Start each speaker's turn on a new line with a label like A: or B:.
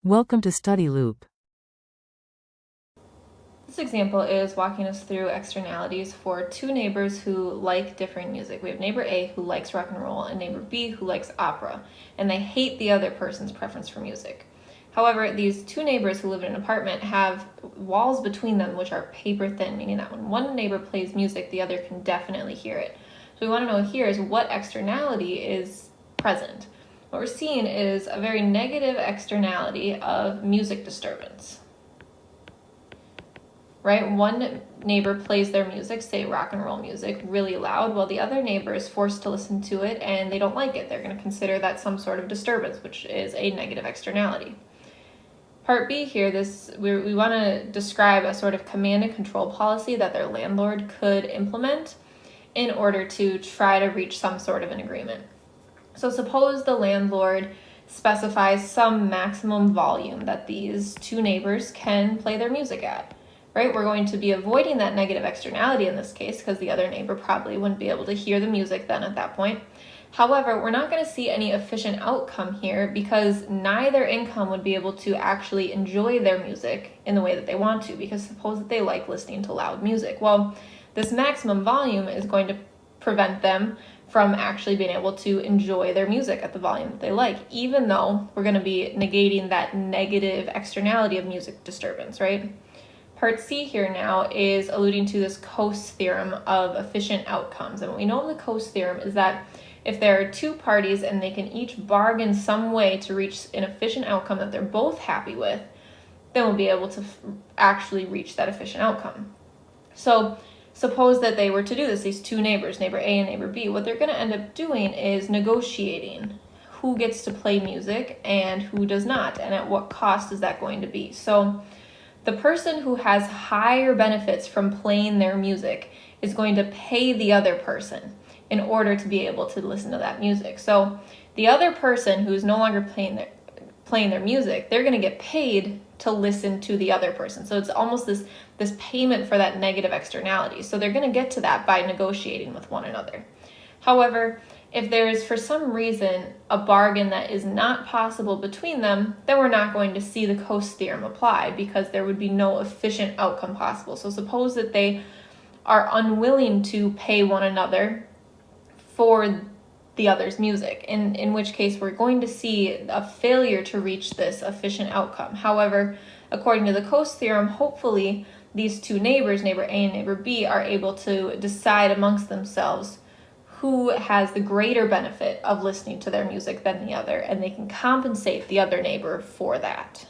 A: Welcome to Study Loop.
B: This example is walking us through externalities for two neighbors who like different music. We have neighbor A who likes rock and roll and neighbor B who likes opera, and they hate the other person's preference for music. However, these two neighbors who live in an apartment have walls between them which are paper thin, meaning that when one neighbor plays music, the other can definitely hear it. So we want to know here is what externality is present. What we're seeing is a very negative externality of music disturbance. Right? One neighbor plays their music, say rock and roll music, really loud, while the other neighbor is forced to listen to it and they don't like it. They're going to consider that some sort of disturbance, which is a negative externality. Part B here, we want to describe a sort of command and control policy that their landlord could implement in order to try to reach some sort of an agreement. So suppose the landlord specifies some maximum volume that these two neighbors can play their music at. Right, we're going to be avoiding that negative externality in this case because the other neighbor probably wouldn't be able to hear the music then at that point. However, we're not going to see any efficient outcome here because neither income would be able to actually enjoy their music in the way that they want to, because suppose that they like listening to loud music. Well, this maximum volume is going to prevent them from actually being able to enjoy their music at the volume that they like, even though we're going to be negating that negative externality of music disturbance, right? Part C here now is alluding to this Coase theorem of efficient outcomes. And what we know of the Coase theorem is that if there are two parties and they can each bargain some way to reach an efficient outcome that they're both happy with, then we'll be able to actually reach that efficient outcome. So suppose that they were to do this, these two neighbors, neighbor A and neighbor B, what they're going to end up doing is negotiating who gets to play music and who does not, and at what cost is that going to be. So the person who has higher benefits from playing their music is going to pay the other person in order to be able to listen to that music. So the other person who's no longer playing their music, they're going to get paid to listen to the other person. So it's almost this payment for that negative externality. So they're going to get to that by negotiating with one another. However, if there is for some reason a bargain that is not possible between them, then we're not going to see the Coase theorem apply because there would be no efficient outcome possible. So suppose that they are unwilling to pay one another for the other's music, in which case we're going to see a failure to reach this efficient outcome. However, according to the Coase theorem, hopefully these two neighbors, neighbor A and neighbor B, are able to decide amongst themselves who has the greater benefit of listening to their music than the other, and they can compensate the other neighbor for that.